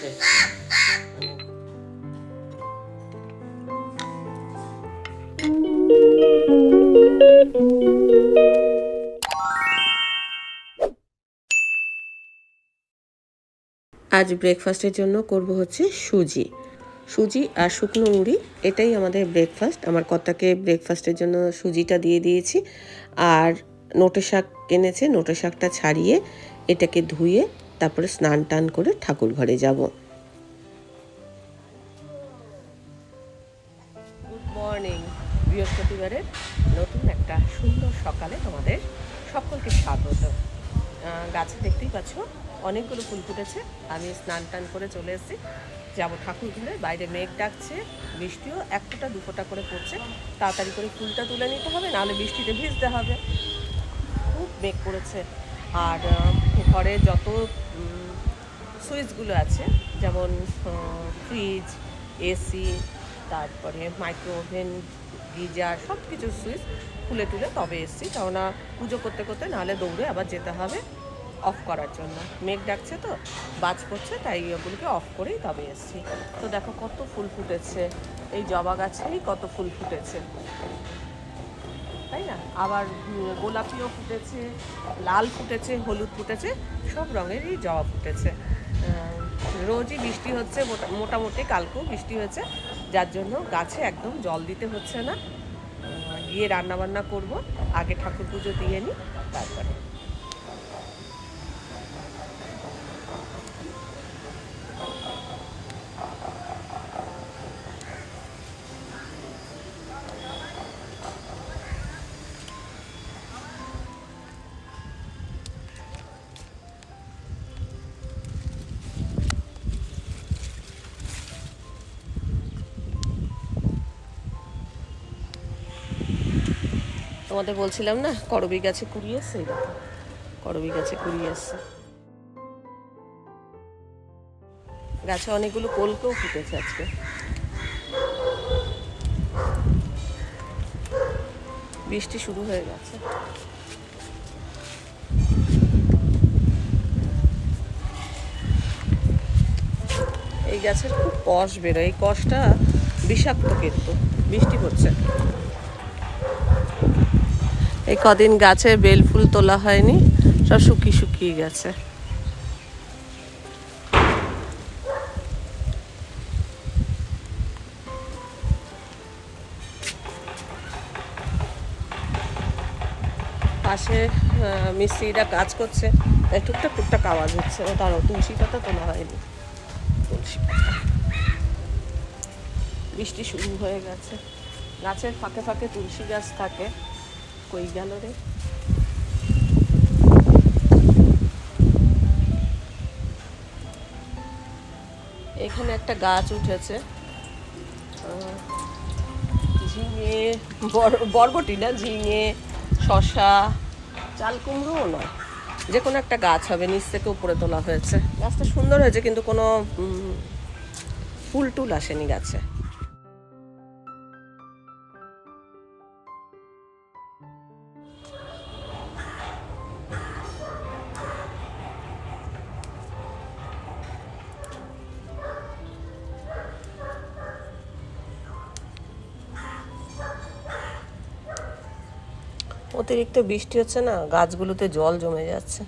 করছে। আজ ব্রেকফাস্টের জন্য করব হচ্ছে সুজি আর শুকনো মুড়ি, এটাই আমাদের ব্রেকফাস্ট। আমার কর্তাকে ব্রেকফাস্টের জন্য সুজিটা দিয়ে দিয়েছি। আর নোটে শাক কিনেছে, নোটে শাকটা ছাড়িয়ে এটাকে ধুয়ে তারপরে স্নান টান করে ঠাকুর ঘরে যাব। গুড মর্নিং, বৃহস্পতিবারের নতুন একটা সুন্দর সকালে তোমাদের সকলকে স্বাগত। গাছে দেখতেই পাচ্ছ অনেকগুলো ফুল ফুটেছে। আমি স্নান টান করে চলে এসেছি, যাবো ঠাকুর ঘরে। বাইরে মেঘ ডাকছে, বৃষ্টিও এক ফোঁটা দু ফোঁটা করে পড়ছে। তাড়াতাড়ি করে ফুলটা তুলে নিতে হবে, নাহলে বৃষ্টিতে ভিজতে হবে। খুব মেঘ পড়েছে। আর ঘরে যত সুইচগুলো আছে, যেমন ফ্রিজ, এসি, তারপরে মাইক্রো ওভেন, গিজার, সব কিছু সুইচ খুলে তুলে তবে এসছি, কেননা পুজো করতে করতে নাহলে দৌড়ে আবার যেতে হবে অফ করার জন্য। মেঘ ডাকছে তো, বাজ পড়ছে, তাই ওগুলোকে অফ করেই তবে এসছি। তো দেখো কত ফুল ফুটেছে, এই জবা গাছেই কত ফুল ফুটেছে, তাই না? আবার গোলাপিও ফুটেছে, লাল ফুটেছে, হলুদ ফুটেছে, সব রঙেরই জবা ফুটেছে। রোজই বৃষ্টি হচ্ছে, মোটামুটি কালকেও বৃষ্টি হয়েছে, যার জন্য গাছে একদম জল দিতে হচ্ছে না। গিয়ে রান্নাবান্না করব, আগে ঠাকুর পুজো দিয়ে নিই তারপরে। তোমাদের বলছিলাম না করবী গাছে কুড়িয়ে এসছে, এই দেখো করবী গাছে কুড়িয়ে এসছে। গাছে অনেকগুলো কলকেও ফুটেছে আজকে। বৃষ্টি শুরু হয়ে গেছে। এই গাছের খুব কষ বেরোয়, এই কষটা বিষাক্ত, কিন্তু বৃষ্টি পড়ছে। এই কদিন গাছে বেল ফুল তোলা হয়নি, সব শুকিয়ে শুকিয়ে গেছে। পাশে মিস্ত্রিরা কাজ করছে, তাই টুকটাক টুকটাক আওয়াজ হচ্ছে। তারও তুলসী পাতা তোলা হয়নি, তুলসী পাতা। বৃষ্টি শুরু হয়ে গেছে, গাছের ফাঁকে ফাঁকে তুলসী গাছ থাকে, কই গেল রে? এখানে একটা গাছ উঠেছে, ঝিঙে, বরবটি না, ঝিঙে, শশা, চাল কুমড়োও নয়, যে কোনো একটা গাছ হবে, নিচ থেকে উপরে তোলা হয়েছে। গাছটা সুন্দর হয়েছে, কিন্তু কোনো ফুল টুল আসেনি গাছে। অতিরিক্ত বৃষ্টি হচ্ছে না, গাছগুলোতে জল জমে যাচ্ছে।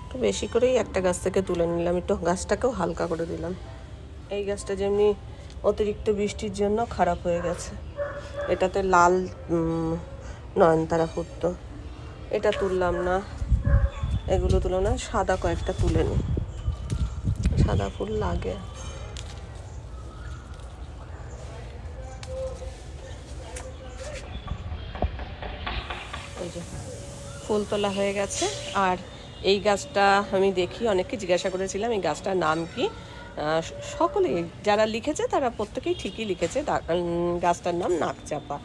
একটু বেশি করেই একটা গাছ থেকে তুলে নিলাম, একটু গাছটাকেও হালকা করে দিলাম। এই গাছটা যেমনি অতিরিক্ত বৃষ্টির জন্য খারাপ হয়ে গেছে। এটাতে লাল নয়নতারা ফুটতো, এটা তুললাম না, এগুলো তুলো না, সাদা কয়েকটা তুলে নিই, সাদা ফুল লাগে। এই যে ফুল তোলা হয়ে গেছে। আর এই গাছটা আমি দেখি, অনেককে জিজ্ঞাসা করেছিলাম এই গাছটার নাম কি। সকলেই যারা লিখেছে তারা প্রত্যেকেই ঠিকই লিখেছে, গাছটার নাম নাকচাপা।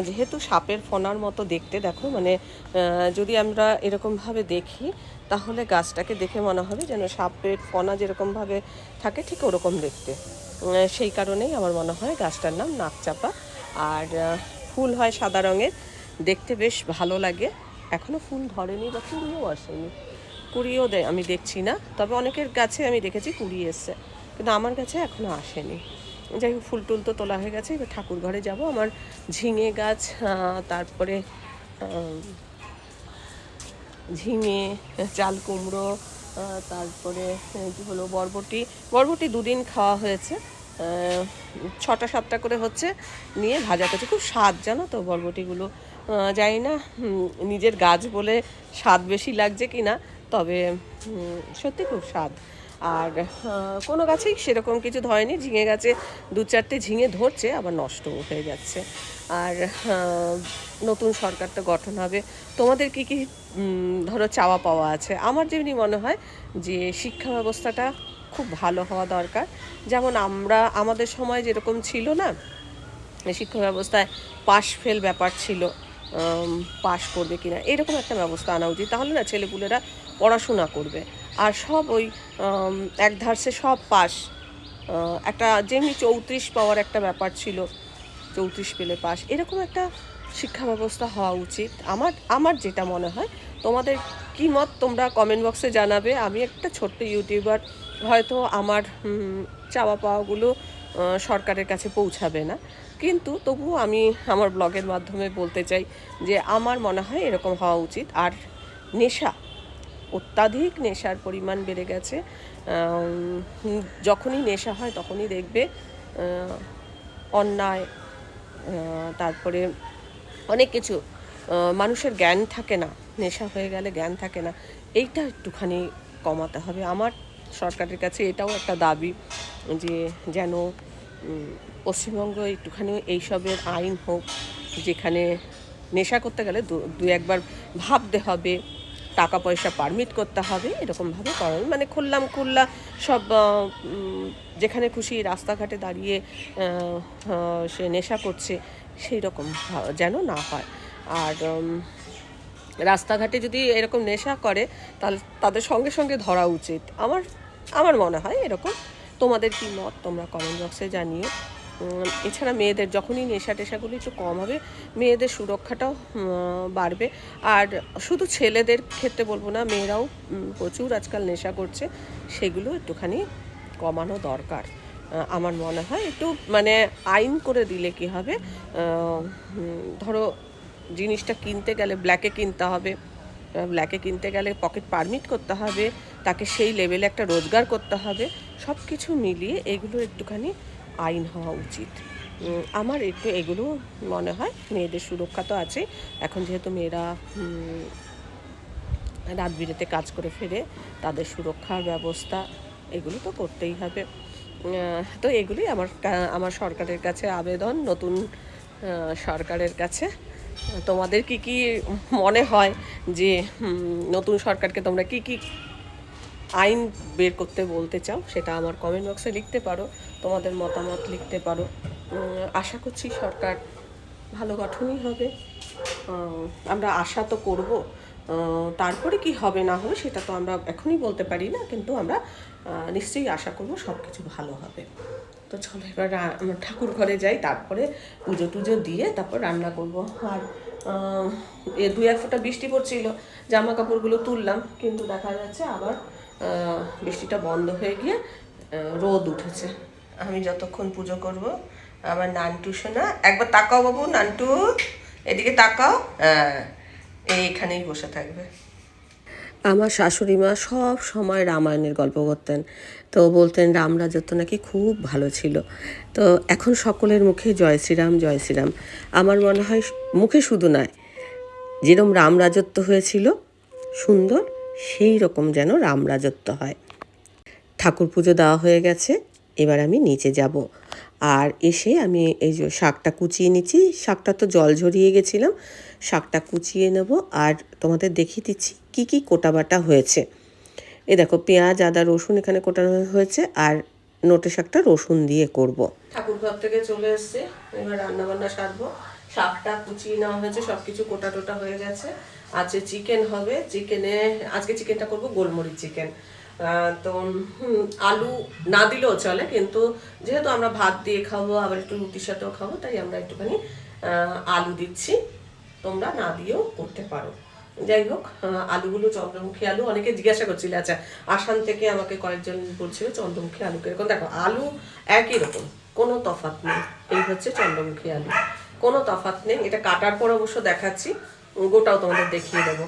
যেহেতু সাপের ফনার মতো দেখতে, দেখো মানে যদি আমরা এরকমভাবে দেখি তাহলে গাছটাকে দেখে মনে হবে যেন সাপের ফনা যেরকমভাবে থাকে ঠিক ওরকম দেখতে। সেই কারণেই আমার মনে হয় গাছটার নাম নাকচাপা। আর ফুল হয় সাদা রঙের, দেখতে বেশ ভালো লাগে। এখনও ফুল ধরেনি বা কুড়িয়েও আসেনি, কুড়িয়েও দেয় আমি দেখছি না, তবে অনেকের গাছে আমি দেখেছি কুড়িয়ে এসছে, কিন্তু আমার কাছে এখনও আসেনি। যাই হোক, ফুল টুল তো তোলা হয়ে গেছে, এবার ঠাকুর ঘরে যাব। আমার ঝিঙে গাছ, তারপরে ঝিঙে, চাল কুমড়ো, তারপরে কী হলো বরবটি। বরবটি 2 দিন খাওয়া হয়েছে, 6টা 7টা করে হচ্ছে, নিয়ে ভাজা করছে। খুব স্বাদ জানো তো বরবটিগুলো। জানি না নিজের গাছ বলে স্বাদ বেশি লাগছে কি না, তবে সত্যি খুব স্বাদ। আর কোনো গাছেই সেরকম কিছু ধরেনি। ঝিঙে গাছে 2-4টে ঝিঙে ধরছে, আবার নষ্টও হয়ে যাচ্ছে। আর নতুন সরকার তো গঠন হবে। তোমাদের কি কি ধরো চাওয়া পাওয়া আছে? আমার যেমনি মনে হয় যে শিক্ষা ব্যবস্থাটা খুব ভালো হওয়া দরকার। যেমন আমাদের সময় যেরকম ছিল না, শিক্ষা ব্যবস্থায় পাশ ফেল ব্যাপার ছিল, পাশ করবে কিনা এরকম একটা ব্যবস্থা আনা উচিত। তাহলে না ছেলেপুলেরা পড়াশোনা করবে। আর সব ওই এক ধারসে সব পাস, একটা যেমনি 34 পাওয়ার একটা ব্যাপার ছিল, 34 পেলে পাস, এরকম একটা শিক্ষা ব্যবস্থা হওয়া উচিত। আমার যেটা মনে হয়। তোমাদের কী মত তোমরা কমেন্ট বক্সে জানাবে। আমি একটা ছোট্ট ইউটিউবার, হয়তো আমার চাওয়া পাওয়াগুলো সরকারের কাছে পৌঁছাবে না, কিন্তু তবুও আমি আমার ব্লগের মাধ্যমে বলতে চাই যে আমার মনে হয় এরকম হওয়া উচিত। আর নেশা, অত্যাধিক নেশার পরিমাণ বেড়ে গেছে। যখনই নেশা হয় তখনই দেখবে অন্যায়, তারপরে অনেক কিছু, মানুষের জ্ঞান থাকে না, নেশা হয়ে গেলে জ্ঞান থাকে না। এইটা একটুখানি কমাতে হবে। আমার সরকারের কাছে এটাও একটা দাবি যে যেন পশ্চিমবঙ্গ একটুখানি এইসবের আইন হোক, যেখানে নেশা করতে গেলে দু একবার ভাবতে হবে, টাকা পয়সা পারমিট করতে হবে, এরকমভাবে করানো, মানে খোল্লা সব যেখানে খুশি রাস্তাঘাটে দাঁড়িয়ে সে নেশা করছে, সেই রকম যেন না হয়। আর রাস্তাঘাটে যদি এরকম নেশা করে তাহলে তাদের সঙ্গে সঙ্গে ধরা উচিত। আমার মনে হয় এরকম। তোমাদের কি মত তোমরা কমেন্ট বক্সে জানিও। এছাড়া মেয়েদের যখনই নেশা টেশাগুলো একটু কম হবে, মেয়েদের সুরক্ষাটাও বাড়বে। আর শুধু ছেলেদের ক্ষেত্রে বলবো না, মেয়েরাও প্রচুর আজকাল নেশা করছে, সেগুলো একটুখানি কমানো দরকার। আমার মনে হয় একটু মানে আইন করে দিলে কি হবে, ধরো জিনিসটা কিনতে গেলে ব্ল্যাকে কিনতে হবে, ব্ল্যাকে কিনতে গেলে পকেট পারমিট করতে হবে, তাকে সেই লেভেলে একটা রোজগার করতে হবে। সব কিছু মিলিয়ে এগুলো একটুখানি আইন হওয়া উচিত। আমার একটু এগুলো মনে হয়। মেয়েদের সুরক্ষা তো আছে, এখন যেহেতু মেয়েরা রাত বিরেতে কাজ করে ফেরে, তাদের সুরক্ষার ব্যবস্থা এগুলো তো করতেই হবে। তো এগুলি আমার সরকারের কাছে আবেদন, নতুন সরকারের কাছে। তোমাদের কি কি মনে হয় যে নতুন সরকারকে তোমরা কি কি আইন বের করতে বলতে চাও, সেটা আমার কমেন্ট বক্সে লিখতে পারো, তোমাদের মতামত লিখতে পারো। আশা করছি সরকার ভালো গঠনই হবে, আমরা আশা তো করব। তারপরে কি হবে না হবে সেটা তো আমরা এখনই বলতে পারি না, কিন্তু আমরা নিশ্চয়ই আশা করব সব কিছু ভালো হবে। তো চলো এবার আমরা ঠাকুর ঘরে যাই, তারপরে পুজো টুজো দিয়ে তারপর রান্না করব। আর 2-1 ফোঁটা বৃষ্টি পড়ছিল, জামা কাপড়গুলো তুললাম, কিন্তু দেখা যাচ্ছে আবার বৃষ্টিটা বন্ধ হয়ে গিয়ে রোদ উঠেছে। আমি যতক্ষণ পুজো করব, আমার নান্টু সোনা, একবার তাকাও বাবু, নান্টু এদিকে তাকাও, এইখানেই বসে থাকবে। আমার শাশুড়ি মা সব সময় রামায়ণের গল্প করতেন, তো বলতেন রাম রাজত্ব নাকি খুব ভালো ছিল। তো এখন সকলের মুখে জয় শ্রীরাম জয় শ্রীরাম। আমার মনে হয় মুখে শুধু নয়, যেরকম রাম রাজত্ব হয়েছিল সুন্দর, সেই রকম যেন রাম রাজত্ব হয়। ঠাকুর পুজো দেওয়া হয়ে গেছে, এবার আমি নিচে যাব। আর এসে আমি এই যে শাকটা কুচিয়ে নিচ্ছি, শাকটা তো জল ঝরিয়ে গেছিলাম, শাকটা কুচিয়ে নেব। আর তোমাদের দেখিয়ে দিচ্ছি কি কি কোটা বাটা হয়েছে। এ দেখো, পেঁয়াজ আদা রসুন এখানে কোটানো হয়েছে, আর নোটে শাকটা রসুন দিয়ে করব। ঠাকুর ঘর থেকে চলে এসছে, এবার রান্না বান্না সারবো। শাকটা কুচিয়ে নেওয়া হয়েছে, সব কিছু কোটা টোটা হয়ে গেছে। আজকে চিকেন হবে, আজকে চিকেনটা করবো গোলমরিচ চিকেন। তো আলু না দিলেও চলে, কিন্তু যেহেতু আমরা ভাত দিয়ে খাবো, আবার একটু রুটির সাথেও খাবো, তাই আমরা একটুখানি আলু দিচ্ছি। তোমরা না দিয়েও করতে পারো। যাই হোক, আলুগুলো চন্দ্রমুখী আলু, অনেকে জিজ্ঞাসা করছিল। আচ্ছা, আসাম থেকে আমাকে কয়েকজন বলছিল চন্দ্রমুখী আলু কিরকম। দেখো, আলু একই রকম, কোনো তফাৎ নেই। এই হচ্ছে চন্দ্রমুখী আলু, কোনো তফাৎ নেই। এটা কাটার পর অবশ্য দেখাচ্ছি, গোটাও তোমাদের দেখিয়ে দেবো।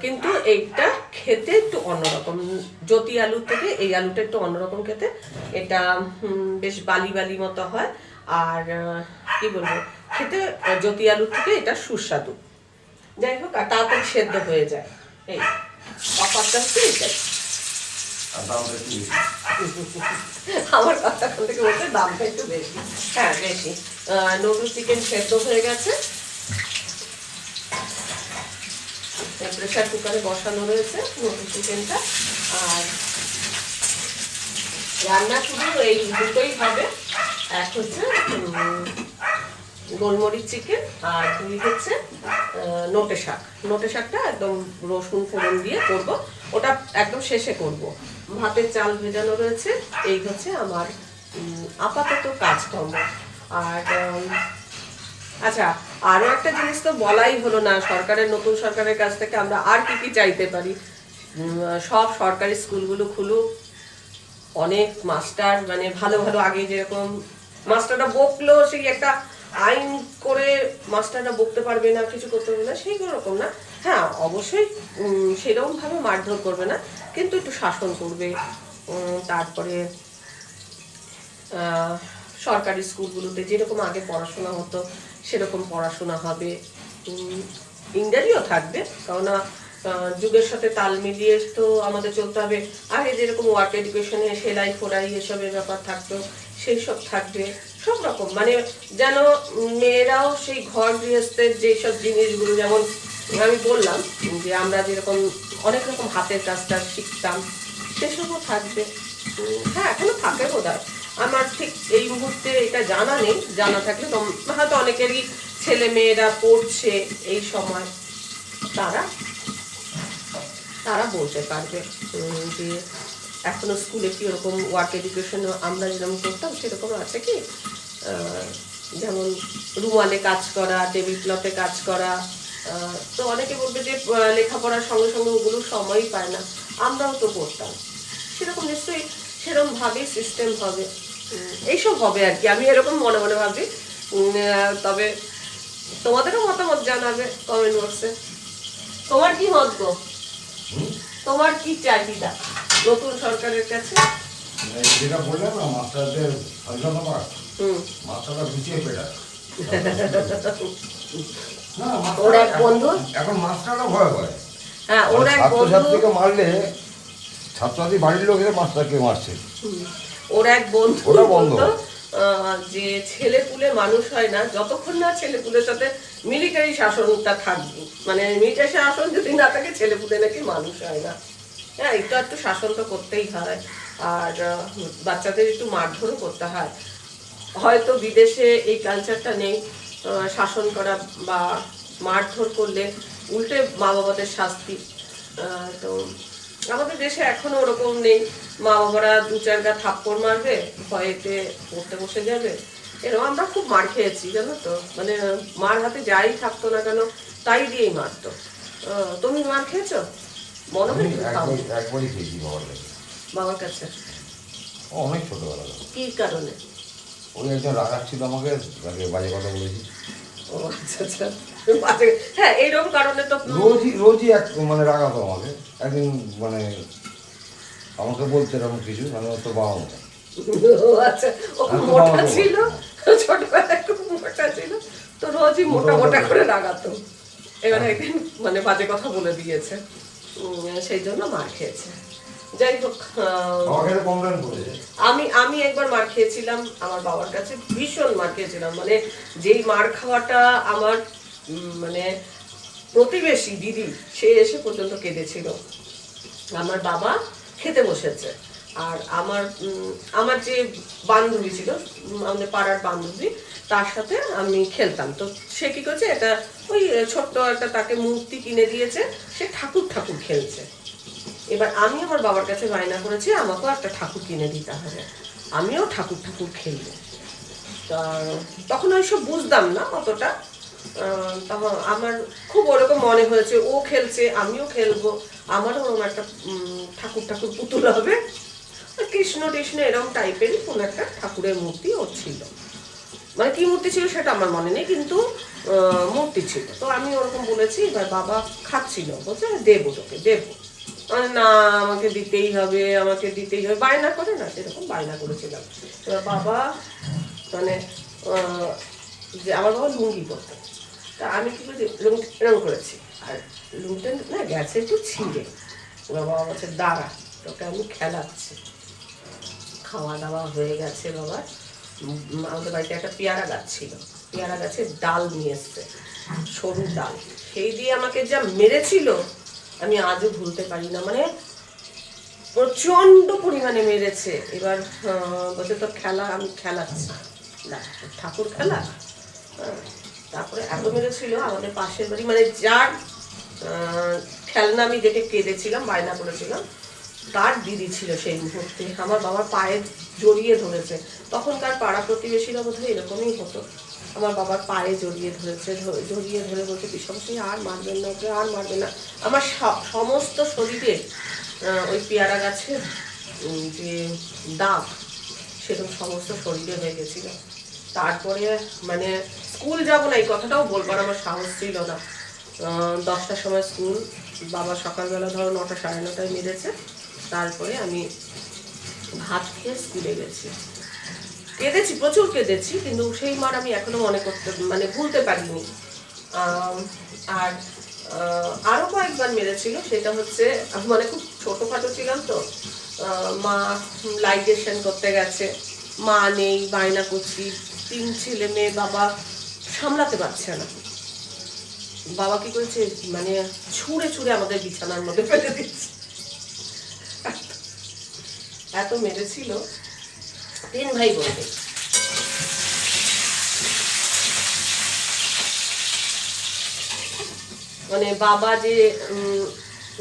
কিন্তু এইটা খেতে একটু অন্যরকম, জ্যোতি আলুর থেকে এই আলুটা একটু অন্যরকম খেতে। এটা বেশ বালি বালি মতো হয়, আর কি বলবো, খেতে জ্যোতি আলুর থেকে এটা সুস্বাদু। যাই হোক, আর তাড়াতাড়ি সেদ্ধ হয়ে যায়। এই অফারটা হচ্ছে এটাই। আমার কথা থেকে বলছে দামটা একটু বেশি। হ্যাঁ, বেশি। নুডলস চিকেন সেদ্ধ হয়ে গেছে, প্রেসার কুকারে বসানো রয়েছে নুডলস চিকেনটা। আর রান্না শুধু এই দুটোই হবে, এক হচ্ছে গোলমরিচ চিকেন, আর দুই হচ্ছে নোটে শাক। নোটে শাকটা একদম রসুন ফোড়ন দিয়ে করব, ওটা একদম শেষে করব। ভাতের চাল ভেজানো রয়েছে। এই হচ্ছে আমার আপাতত কাজকর্ম। আর আচ্ছা, আরও একটা জিনিস তো বলাই হলো না, সরকারের, নতুন সরকারের কাছ থেকে আমরা আর কি কি চাইতে পারি। সব সরকারি স্কুলগুলো খুলুক, অনেক মাস্টার, মানে ভালো ভালো, আগে যেরকম মাস্টাররা বকলো, সেই একটা আইন করে মাস্টাররা বকতে পারবে না, কিছু করতে পারবে না, সেই রকম না। হ্যাঁ, অবশ্যই সেরকমভাবে মারধর করবে না, কিন্তু একটু শাসন করবে। তারপরে সরকারি স্কুলগুলোতে যেরকম আগে পড়াশোনা হতো সেরকম পড়াশোনা হবে, ইংরাজিও থাকবে, কারণ যুগের সাথে তাল মিলিয়ে তো আমাদের চলতে হবে। আগে যেরকম ওয়ার্ক এডুকেশনে সেলাই ফোড়াই এসবের ব্যাপার থাকতো, সেই সব থাকবে। সব রকম, মানে যেন মেয়েরাও সেই ঘর গৃহস্থের যেসব জিনিসগুলো, যেমন আমি বললাম যে আমরা যেরকম অনেক রকম হাতের কাজটা শিখতাম, সেসবও থাকবে। হ্যাঁ, এখনো থাকে বোধহয়, আমার ঠিক এই মুহূর্তে এটা জানা নেই। জানা থাকলে হয়তো অনেকেরই ছেলে মেয়েরা পড়ছে এই সময়, তারা তারা বলতে পারবে যে এখনো স্কুলে কি ওরকম ওয়ার্ক এডুকেশন আমরা যেরকম করতাম সেরকম আছে কি। যেমন রুমালে কাজ করা, টেবিল ক্লথে কাজ করা। তো অনেকে বলবে যে লেখাপড়ার সঙ্গে সঙ্গে ওগুলো সময়ই পায় না, আমরাও তো করতাম। সেরকম নিশ্চয়ই সেরকমভাবেই সিস্টেম হবে, এইসব হবে আর কি, আমি এরকম মনে মনে ভাবি। তবে তোমাদেরও মতামত জানাবে কমেন্ট বক্সে। তোমার কি মত গো? তোমার কি চাহিদা নতুন সরকারের কাছে? যেটা বললাম না, মাস্টারদের মাস্টাররা গুছিয়ে পেটা না, ওর এক বন্ধু, এখন মাস্টাররা ভয় পায়। হ্যাঁ, ওর এক বন্ধু, ছাত্রছাত্রীকে মারলে ছাত্রছাত্রী বাড়ির লোকের মাস্টারকে মারছে। ওর এক বন্ধু বলতো যে ছেলে পুলে মানুষ হয় না যতক্ষণ না ছেলে পুলের সাথে মিলিটারি শাসনটা থাকবে, মানে মিলিটারি শাসন যদি না থাকে ছেলে পুলে নাকি মানুষ হয় না। হ্যাঁ, এটা একটু শাসন তো করতেই হয়, আর বাচ্চাদের একটু মারধরও করতে হয়। হয়তো বিদেশে এই কালচারটা নেই, শাসন করা বা মারধর করলে উল্টে মা বাবাদের শাস্তি। তো আমাদের দেশে এখনো ওরকম নেই, মা বাবারা দু চার গা থাপ্পড় মারবে, ভয়েতে পড়তে বসে যাবে। এরকম আমরা খুব মার খেয়েছি জানো তো, মানে মার হাতে যাই থাকতো না কেন তাই দিয়েই মারতো। তুমি মার খেয়েছো? মনে হয় একবারই খেয়েছি বাবার কাছে। বাবার কাছে অনেক ছোটবেলা। কি কারণে? ওই একজন রাগাচ্ছিল আমাকে, তাকে বাজে কথা বলেছি। ও আচ্ছা আচ্ছা, হ্যাঁ, এইরকম কারণে তো রোজই এক মানে রাগাতো আমাকে। একদিন মানে আমাকে বলতে এরকম কিছু, মানে তোর বাবা মতো। আচ্ছা, ও খুব মোটা ছিল, ছোটবেলায় খুব মোটা ছিল, তো রোজই মোটা মোটা করে রাগাতো। এবারে একদিন মানে বাজে কথা বলে দিয়েছে, সেই জন্য মার খেয়েছে। যাই হোক, আমি একবার মার খেয়েছিলাম আমার বাবার কাছে, ভীষণ মার খেয়েছিলাম। মানে যেই মার খাওয়াটা আমার মানে প্রতিবেশী দিদি, সে এসে পর্যন্ত কেঁদেছিল। আমার বাবা খেতে বসেছে, আর আমার যে বান্ধবী ছিল, আমাদের পাড়ার বান্ধবী, তার সাথে আমি খেলতাম। তো সে কি করছে, এটা ওই ছোট্ট একটা তাকে মূর্তি কিনে দিয়েছে, সে ঠাকুর ঠাকুর খেলছে। এবার আমি আমার বাবার কাছে বায়না করেছি আমাকেও একটা ঠাকুর কিনে দিতে হবে, আমিও ঠাকুর ঠাকুর খেলবো। তখন ওইসব বুঝতাম না অতটা, তখন আমার খুব ওরকম মনে হয়েছে, ও খেলছে আমিও খেলবো, আমারও ওরকম একটা ঠাকুর ঠাকুর পুতুল হবে, কৃষ্ণ টিষ্ণ এরকম টাইপেরই কোনো একটা ঠাকুরের মূর্তি ওর ছিল। মানে কি মূর্তি ছিল সেটা আমার মনে নেই, কিন্তু মূর্তি ছিল। তো আমি ওরকম বলেছি, এবার বাবা খাচ্ছিল, বলছে দেবো তোকে দেবো, না আমাকে দিতেই হবে, আমাকে দিতেই হবে, বায়না করে না, সেরকম বায়না করেছিলাম। এবার বাবা মানে যে আমার বাবা লুঙ্গি পরতো, তা আমি কি করেছি, লুঙ্গি এরকম করেছি, আর লুঙ্গিটা না গেছে একটু ছিঁড়ে। এবার বাবা বলছে দাঁড়া তোকে আমি খেলাচ্ছি। খাওয়া দাওয়া হয়ে গেছে বাবার। আমাদের বাড়িতে একটা পেয়ারা গাছ ছিল, পেয়ারা গাছের ডাল নিয়ে এসছে, সরু ডাল, সেই দিয়ে আমাকে যা মেরেছিল আমি আজও ভুলতে পারি না, মানে প্রচন্ড পরিমাণে মেরেছে। এবার বলছে তোর খেলা আমি খেলাচ্ছি, ঠাকুর খেলা। তারপরে এত মেরেছিল, আমাদের পাশের বাড়ি মানে যার খেলনা আমি দেখে কেঁদেছিলাম, বায়না করেছিলাম, তার দিদি ছিল সেই মুহূর্তে, আমার বাবার পায়ে জড়িয়ে ধরেছে। তখনকার পাড়া প্রতিবেশীরা বোধহয় এরকমই হতো, আমার বাবার পায়ে জড়িয়ে ধরেছে, জড়িয়ে ধরে বলছে পিসামশাই আর মারবেন না ওকে, আর মারবেন না। আমার সমস্ত শরীরে ওই পেয়ারা গাছের যে দাগ সেরকম সমস্ত শরীরে হয়ে গেছিল। তারপরে মানে স্কুল যাব না এই কথাটাও বলবার আমার সাহস ছিল না। 10টার সময় স্কুল, বাবা সকালবেলা ধরো 9টা সাড়ে 9টায় মেরেছে। তারপরে আমি ভাত খেয়ে স্কুলে গেছি, কেঁদেছি, প্রচুর কেঁদেছি, কিন্তু সেই মার আমি এখনো মনে করতে মানে ভুলতে পারিনি। আর আরও কয়েকবার মেরেছিল, সেটা হচ্ছে মানে খুব ছোটোখাটো ছিলাম তো, মা লাইটেশন করতে গেছে, মা নেই, বায়না করছি, 3 ছেলে মেয়ে, বাবা সামলাতে পারছে না। বাবা কি করেছে মানে ছুঁড়ে ছুঁড়ে আমাদের বিছানার মধ্যে ফেলে দিচ্ছে, এত মেরেছিল। 3 ভাই বোন। মানে বাবা যে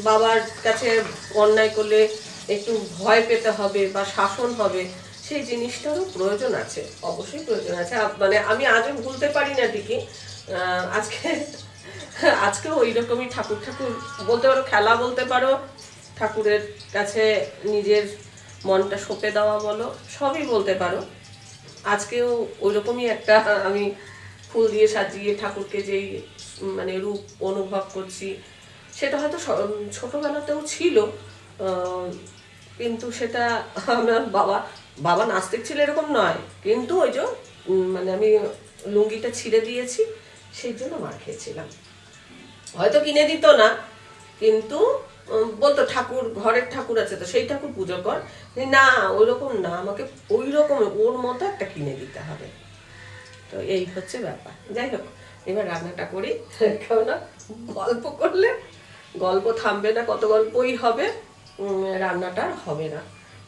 বাবার কাছে অন্যায় করলে একটু ভয় পেতে হবে বা শাসন হবে, সেই জিনিসটারও প্রয়োজন আছে, অবশ্যই প্রয়োজন আছে। মানে আমি আজও ভুলতে পারি না ঠিকই, আজকেও ওই রকমই ঠাকুর ঠাকুর বলতে পারো, খেলা বলতে পারো, ঠাকুরের কাছে নিজের মনটা সঁপে দেওয়া বলো, সবই বলতে পারো। আজকেও ওই রকমই একটা আমি ফুল দিয়ে সাজিয়ে ঠাকুরকে যেই মানে রূপ অনুভব করছি, সেটা হয়তো ছোটবেলাতেও ছিল, কিন্তু সেটা আমার বাবা নাস্তিক ছিল এরকম নয়, কিন্তু ওই যে মানে আমি লুঙ্গিটা ছিঁড়ে দিয়েছি সেই জন্য মার খেয়েছিলাম। হয়তো কিনে দিত না, কিন্তু বলতো ঠাকুর, ঘরের ঠাকুর আছে তো সেই ঠাকুর পুজো কর, না ওই রকম না, আমাকে ওই রকম ওর মতো একটা কিনে দিতে হবে। তো এই হচ্ছে ব্যাপার। যাই হোক, এবার রান্নাটা করি, কেননা গল্প করলে গল্প থামবে না, কত গল্পই হবে, রান্নাটা হবে না।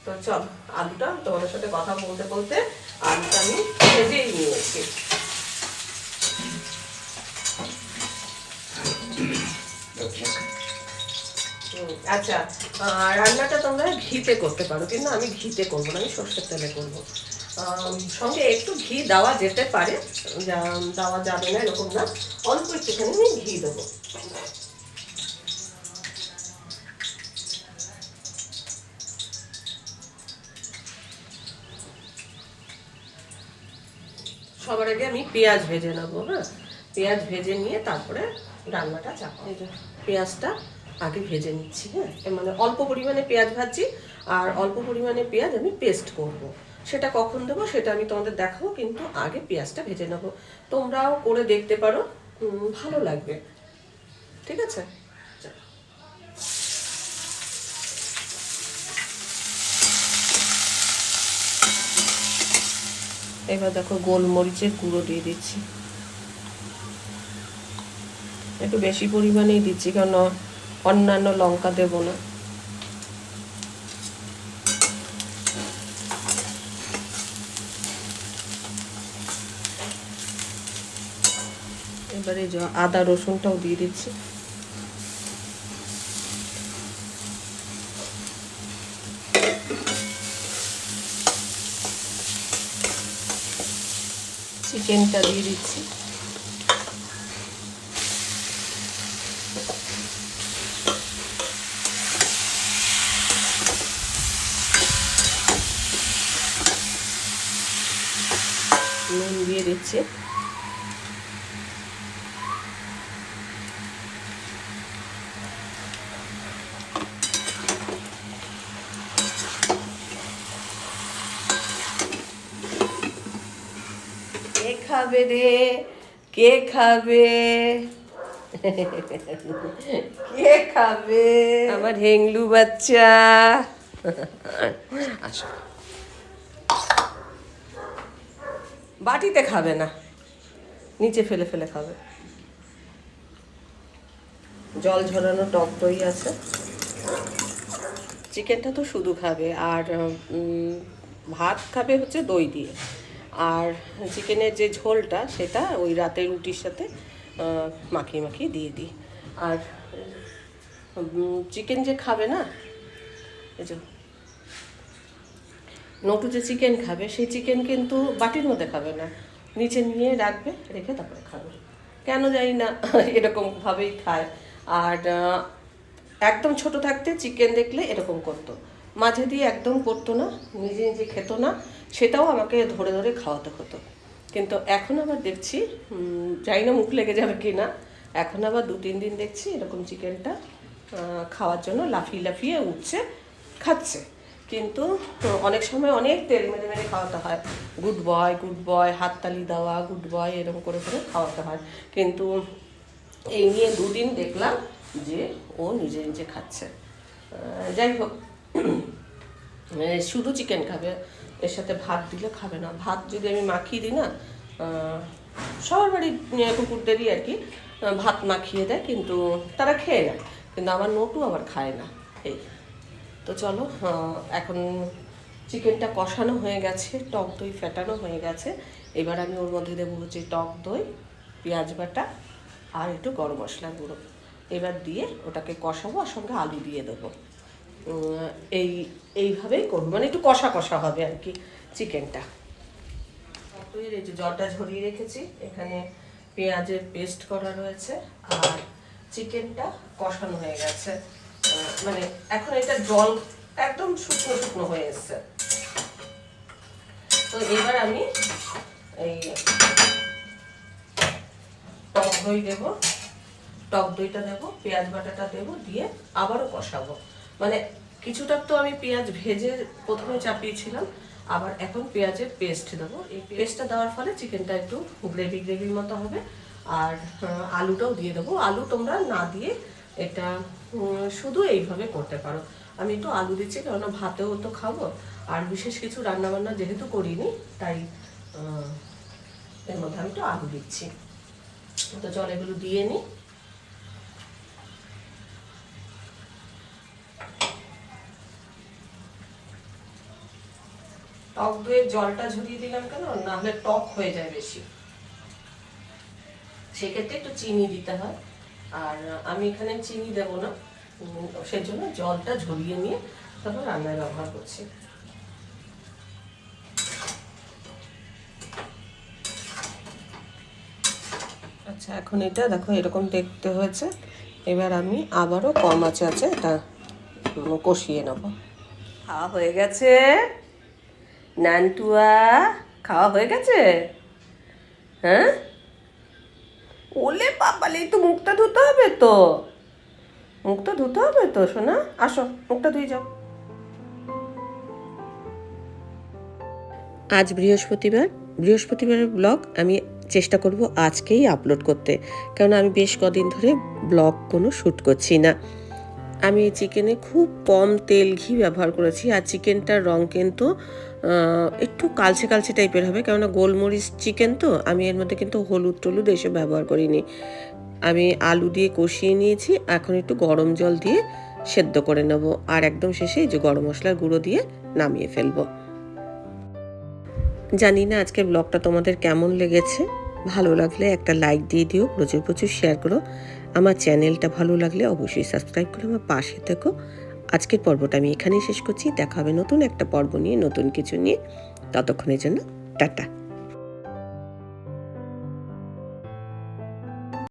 তো চল, আলুটা তোমাদের সাথে কথা বলতে বলতে আলুটা আমি ভেজেই নিয়েছি। আচ্ছা, রান্নাটা তোমরা ঘিতে করতে পারো, কিন্তু আমি ঘিতে করবো না, আমি সর্ষের তেলে করবো। সঙ্গে একটু ঘি দেওয়া যেতে পারে, দেওয়া যাবে না এরকম না, অল্প একটুখানি আমি ঘি দেবো। সবার আগে আমি পেঁয়াজ ভেজে নেবো। হ্যাঁ, পেঁয়াজ ভেজে নিয়ে তারপরে রান্নাটা চাপাবো। পেঁয়াজটা আগে ভেজে নিচ্ছি। হ্যাঁ, মানে অল্প পরিমাণে পেঁয়াজ ভাজছি, আর অল্প পরিমাণে পেঁয়াজ আমি পেস্ট করব। সেটা কখন দেবো সেটা আমি তোমাদের দেখাবো, কিন্তু আগে পেঁয়াজটা ভেজে নেবো। তোমরাও করে দেখতে পারো, ভালো লাগবে। ঠিক আছে, এবার দেখো গোলমরিচের গুঁড়ো দিয়ে দিচ্ছি, একটু বেশি পরিমাণেই দিচ্ছি, কারণ অন্যান্য লঙ্কা দেব না। এবারে আদা রসুনটাও দিয়ে দিচ্ছি। চিকেনটা দিয়ে দিচ্ছি। দিচ্ছি। কে খাবে রে, কে খাবে, কে খাবে আমার হেংলু বাচ্চা? আসো, বাটিতে খাবে না, নিচে ফেলে ফেলে খাবে। জল ঝরানো টক দই আছে। চিকেনটা তো শুধু খাবে, আর ভাত খাবে হচ্ছে দই দিয়ে। আর চিকেনের যে ঝোলটা সেটা ওই রাতের রুটির সাথে মাখিয়ে মাখিয়ে দিয়ে দিই। আর চিকেন যে খাবে না, এই যে নটু যে চিকেন খাবে, সেই চিকেন কিন্তু বাটির মধ্যে খাবে না, নিচে নিয়ে রাখবে, রেখে তারপরে খাবে। কেন জানি না এরকমভাবেই খায়। আর একদম ছোট থাকতে চিকেন দেখলে এরকম করতো, মাঝে দিয়ে একদম করতো না, নিজে নিজে খেতো না, সেটাও আমাকে ধরে ধরে খাওয়াতে হতো। কিন্তু এখন আবার দেখছি, জানি না মুখ লেগে যাবে কি না, এখন আবার 2-3 দিন দেখছি এরকম চিকেনটা খাওয়ার জন্য লাফিয়ে লাফিয়ে উঠছে, খাচ্ছে। কিন্তু অনেক সময় অনেক তেল মেরে মেরে খাওয়াতে হয়, গুড বয়, হাততালি দেওয়া, গুড বয় এরকম করে করে খাওয়াতে হয়। কিন্তু এই নিয়ে 2 দিন দেখলাম যে ও নিজে নিজে খাচ্ছে। যাই হোক, শুধু চিকেন খাবে, এর সাথে ভাত দিলে খাবে না। ভাত যদি আমি মাখিয়ে দিই না, সবার বাড়ির কুকুরদেরই আর কি ভাত মাখিয়ে দেয়, কিন্তু তারা খেয়ে নেয়, কিন্তু আমার নটু আবার খায় না। এই তো চলো, এখন চিকেনটা কষানো হয়ে গেছে, টক দই ফেটানো হয়ে গেছে। এবার আমি ওর মধ্যে দেবো হচ্ছে টক দই, পেঁয়াজ বাটা আর একটু গরম মশলা গুঁড়ো। এবার দিয়ে ওটাকে কষাবো, আর সঙ্গে আলু দিয়ে দেবো। এইভাবেই করবো, মানে একটু কষা কষা হবে আর কি চিকেনটা। দইয়ের এই যে জলটা ঝরিয়ে রেখেছি, এখানে পেঁয়াজের পেস্ট করা রয়েছে, আর চিকেনটা কষানো হয়ে গেছে। মানে এখন এটা জল একদম শুকনো শুকনো হয়ে এসছে। তো এবার আমি এই টক দই দেবো, টক দইটা দেবো, পেঁয়াজ বাটাটা দেবো, দিয়ে আবারও কষাবো। মানে কিছুটা তো আমি পেঁয়াজ ভেজে প্রথমে চাপিয়েছিলাম, আবার এখন পেঁয়াজের পেস্ট দেবো। এই পেস্টটা দেওয়ার ফলে চিকেনটা একটু গ্রেভির মতো হবে। আর আলুটাও দিয়ে দেবো। আলু তোমরা না দিয়ে এটা শুধু এইভাবে করতে পারো। আমি একটু আলু দিচ্ছি, কেননা ভাতেও তো খাবো, আর বিশেষ কিছু রান্নাবান্না যেহেতু করিনি, তাই এর মধ্যে আমি একটু আলু দিচ্ছি। তো চল এগুলো দিয়ে নিই। টক দইয়ের জলটা ঝরিয়ে দিলাম কেন, না হলে টক হয়ে যায় বেশি, সেক্ষেত্রে একটু চিনি দিতে হয়। আর আমি এখানে চিনি দেবো না, সেই জন্য জলটা ঝরিয়ে নিয়ে তারপর রান্নায় ব্যবহার করছি। আচ্ছা, এখন এটা দেখো এরকম দেখতে হয়েছে। এবার আমি আবারও কম আছে এটা কষিয়ে নেব। খাওয়া হয়ে গেছে নান্টুয়া, খাওয়া হয়ে গেছে? হ্যাঁ, ওলে বাবালে, তো মুখটা ধুতে হবে তো, মুখটা ধুতে হবে তো সোনা, আসো মুখটা ধুয়ে যাও। আজ বৃহস্পতিবারের ব্লগ আমি চেষ্টা করব আজকেই আপলোড করতে, কারণ আমি বেশ কদিন ধরে ব্লগ কোনো শ্যুট করছি না। আমি চিকেনে খুব কম তেল ঘি ব্যবহার করেছি, আর চিকেনটার রং কিন্তু একটু কালচে কালচে টাইপের হবে, কেননা গোলমরিচ চিকেন তো। আমি এর মধ্যে কিন্তু হলুদ টলুদ এসব ব্যবহার করিনি। আমি আলু দিয়ে কষিয়ে নিয়েছি, এখন একটু গরম জল দিয়ে সেদ্ধ করে নেব, আর একদম শেষে এই যে গরম মশলার গুঁড়ো দিয়ে নামিয়ে ফেলবো। জানি না আজকের ব্লগটা তোমাদের কেমন লেগেছে। ভালো লাগলে একটা লাইক দিয়ে দিও, প্রচুর প্রচুর শেয়ার করো। আমার চ্যানেলটা ভালো লাগলে অবশ্যই সাবস্ক্রাইব করে আমার পাশে থেকো। আজকের পর্বটা আমি এখানেই শেষ করছি। দেখা হবে নতুন একটা পর্ব নিয়ে, নতুন কিছু নিয়ে। ততক্ষণের জন্য টাটা।